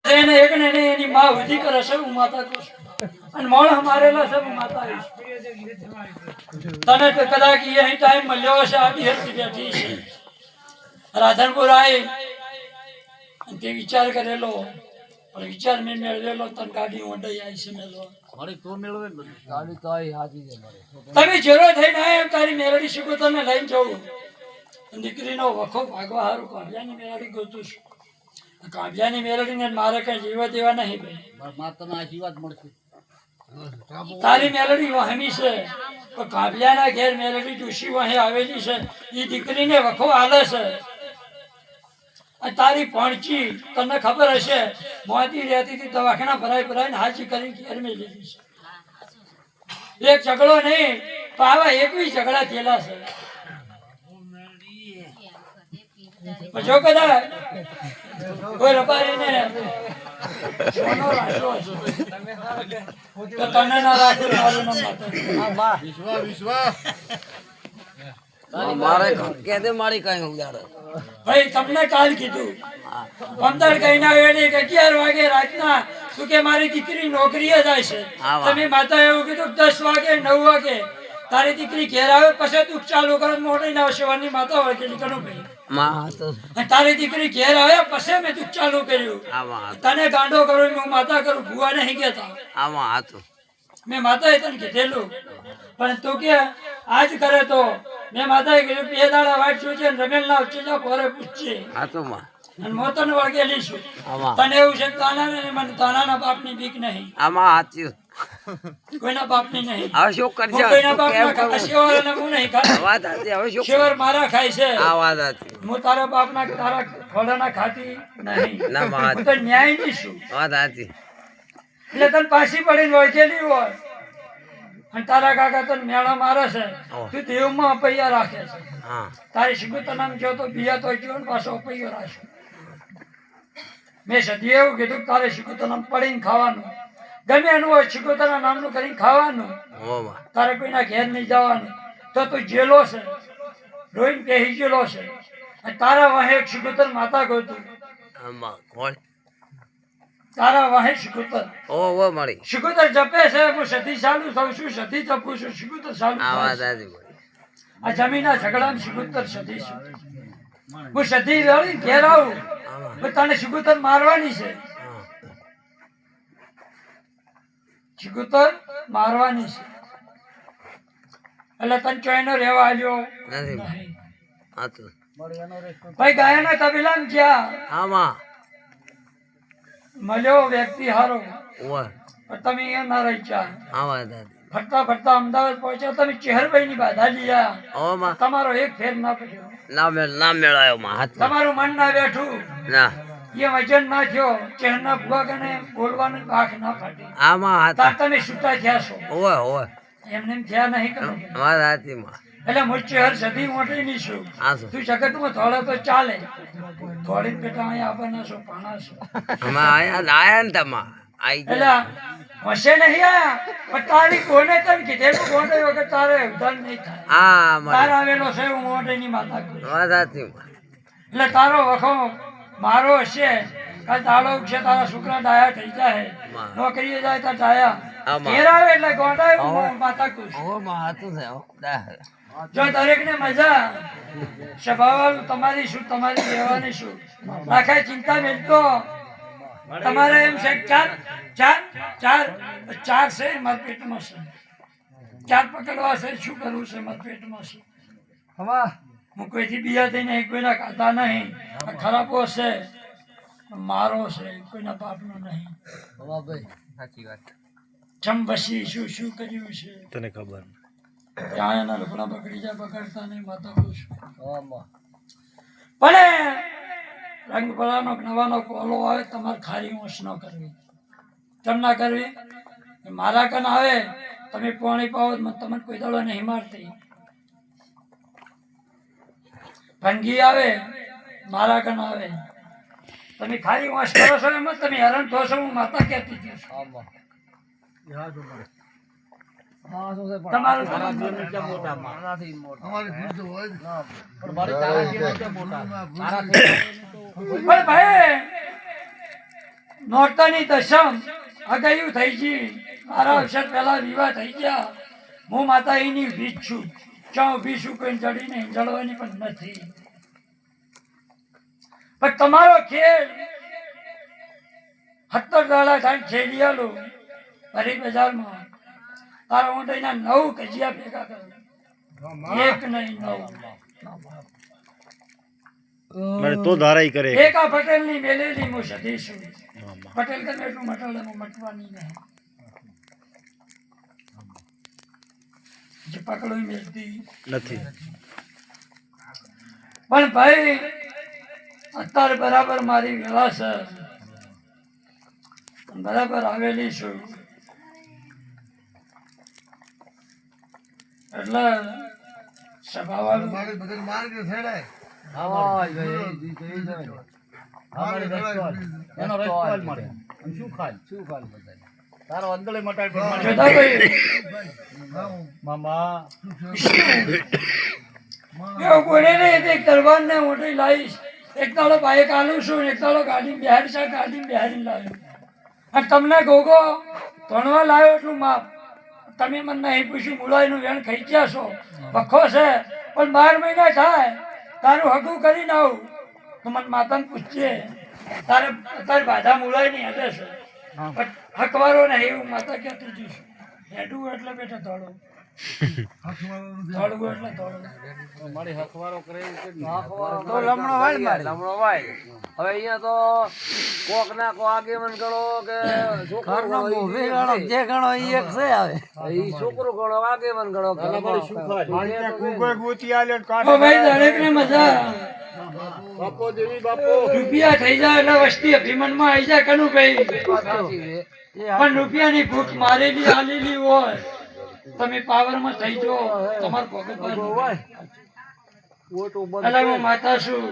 તેને એક ને એની માં વિધિ કરે છે હું માતા કહું છું અને મોણ મારેલા છે હું માતા આવીશ તને તો કદાચ અહીં ટાઈમ મળ્યો હશે આ બિહરથી બેઠી છે રાધનપુર આવી અને તે વિચાર કરેલો પણ વિચાર મેં મેળવેલો તને ગાડી ઓંડાઈ આવી છે મેળવા તમે જેરો થઈને આવ્યા એમ તારી મેળડી શીખો તને લઈને જવું દીકરીનો વખો ભાગવા હારું કાવ્યાની મેળડી ગોતું છું કાવ્યાની મેળડીને મારે કઈ જીવા દેવા નહીં ભાઈ આશીર્વાદ મળશે તારી મેલડી વહમી છે તો કાવ્યાના ઘેર મેલડી ડુસી વહી આવેલી છે એ દીકરીને વખો આલે છે અને તારી પણચી તને ખબર હશે મોતી રહેતી હતી દવાખાના ભરાઈને હાજી કરીને ઘેર મેં લીધી છે એક ઝઘડો નહીં પણ આવા 21 ઝઘડા થયેલા છે જો કદાચ કોઈ રબારીને સોનો રાખ્યો તો તને ના રાખે મારું નામ મારે કેદે મારી કઈ ઉજાડે ભાઈ તમને કાલ કીધું 15 કહીના વેડી 11 વાગે રાતના તું કે મારી દીકરી નોકરીએ જાય છે તમે માતા એવું કીધું 10 વાગે 9 વાગે તારી દીકરી ઘેર આવે પછી દુઃખ ચાલુ કરે મોટી ના શિવાની માતા હોય કે કરું ભાઈ તારી દીકરી ઘેર આવે પછી મેં દુઃખ ચાલુ કર્યું તને ગાંડો કરું હું માતા કરું ભુવા નહીં કેતા મેં માતાએ તને કીધેલું પણ તું કે આજ કરે તો મેં માતાએ કીધું 2 દાડા વાંચ્યું છે રમેલ ના ચીજા કોરે પૂછશે અને મોતન વળગેલી છું તને એવું છે તાનાને મને તાનાના બાપની બીક નહીં કોઈના બાપની નહીં હવે શું કરશે કોઈના બાપના ખાતા શેવરને હું નહીં ખાતા વાત હતી હવે શું શેવર મારા ખાય છે આ વાત હતી હું તારા બાપના તારા ખોડાના ખાતી નહીં ના વાત હું તો ન્યાયની છું વાત હતી એટલે તને પાછી પડીને વળગેલી હોય અને તારા કાકા તને મેળા મારે છે તું દેવમાં અપૈયા રાખે છે તારી શિગુતર નામ જો તો બીજા તો જીવન પાછો અપૈયો રાખે મેં સદી એવું કીધું તારે શિગુતર નામ પડીને ખાવાનું ગમે એનું હોય શિગુતરના નામનું કરીને ખાવાનું તારે કોઈના ઘેર નહીં જવાનું તો તું જેલો છે રોઈને પહેરી ગયેલો છે અને તારા વાહે એક શિગુતર માતા ગોતું તારા વાહે શિગુતર શિગુતર જપે છે હું સતી ચાલુ થઉં છું સતી જપું છું શિગુતર ચાલુ આ જમીનના ઝઘડામાં શિગુતર સતી છું હું સતી વળી ઘેર આવું તને શિગુતર મારવાની છે શિગુતર મારવાની છે એટલે તને ચોઈનો રહેવા આવ્યો ભાઈ ગાયના તબેલામાં ગયા મળ્યો વ્યક્તિ હારો તમે અહીંયા ના રહી ગયા ફરતા ફરતા અમદાવાદ પહોંચ્યા તમે ચેહરભાઈ ની બાધા લીધા તમારો એક ફેર ના પડ્યો તમારું મન ના બેઠું એ વજન ના થયો ચહેરના ભૂવા કને બોલવાનું આંખ ના ફાટી તમે છૂટા થયા છો એમને થયા નહીં કરો એટલે હું ચહેર સદી મોટી ની છું તું જગતમાં થોડે તો ચાલે થોડી પેટા અહીંયા આવવાના છો પાણા છો એટલે હશે નહીં આયા પણ તારી કોને તને કીધેલું કોને વગર તારે ઉધાર નહીં થાય તાર આવેલો છે હું મોટી ની માતા એટલે તારો વખો મારો હશે કાલ દાડો છે તારા છોકરા ડાયા થઈ જાય નોકરીએ જાય તો ડાયા ઘેર આવે એટલે ગોડાય માતા ખુશ જો દરેક ને મજા સ્વભાવ તમારી શું તમારી રહેવાની શું આખા ચિંતા મેળતો તમારે એમ છે ચાર છે મારા પેટમાં છે 4 પકડવા છે શું કરવું છે મારા પેટમાં છે હું કોઈથી બીજા થઈને કોઈના ખાતા નહીં ખરાબો છે મારો છે કોઈના બાપનો નહીં સાચી વાત ચંબસી શું શું કર્યું છે તને ખબર ત્યાં એના લુગડા બગડી જાય બગડતા નહીં માતા ખુશ પણ રંગપરાનો નવાનો કોલો આવે તમારે ખારી ઊંચ ન કરવી કેમ ના કરવી મારા કન આવે તમે પાણી પાવો તમને કોઈ દડો નહીં મારતી ભંગી આવે મારા કન આવે તમે ખાલી વાંસ કરો છો એમ તમે હેરાન થો છો હું માતા કહેતી છું તમારું નોરતાની દશમ અગાયું થઈ ગઈ મારા અવસર પહેલા વિવાહ થઈ ગયા હું માતા એની ઊભી જ છું ક્યાં ઊભી છું કોઈ જડીને જળવાની પણ નથી પણ તમારો ખેલ 70 દાડા થાય ખેલી આલો ભરી બજારમાં તારા ઊંડાઈના 9 કજિયા ભેગા કરો એક નહીં 9 મને તો ધારાઈ કરે એકા પટેલની મેલેલી હું સધી છું પટેલ ગમે એટલું મટાડે હું મટવાની નહીં જે પકડો ઈ મેલતી નથી પણ ભાઈ અત્યારે બરાબર મારી વેળા છે બરાબર આવેલી છું એટલે સભાવાળું જોધાભાઈ એવું કોઈને નહીં એક તલવારને મોટી લાવીશ એક દાડો બાઈક આલું છું ને એક દાડો ગાડી બિહારી છે ગાડી બિહારી લાવ્યું અને તમને ગોગો ધણવા લાવ્યો એટલું માપ તમે મને નહીં પૂછ્યું મુલાઈનું વેણ ખાઈ ગયા છો વખો છે પણ 12 મહિના થાય તારું હગું કરીને આવું તો મને માતાને પૂછજે તારે અત્યારે બાધા મુલાઈ નહીં હશે છે પણ હકવારો ને એવું માતા કહેતી જઈશું હેડું એટલે બેટા થોડું થોડું એટલે થોડું તો લમણો વાય હવે અહીંયા તો કોક ના કો આગેવાન ગણો કે છોકરો જે ગણો ઈ એક છે હવે ઈ છોકરો ગણો આગેવાન ગણો કે ઓ ભાઈ દરેકને મજા રૂપિયા થઈ જાય એટલે વસ્તી અભિમાનમાં આવી જાય કનું ભાઈ પણ રૂપિયાની ભૂખ મારેલી આલેલી હોય તમે પાવરમાં થઈ જો તમાર પોકેટ એટલે હું માતા છું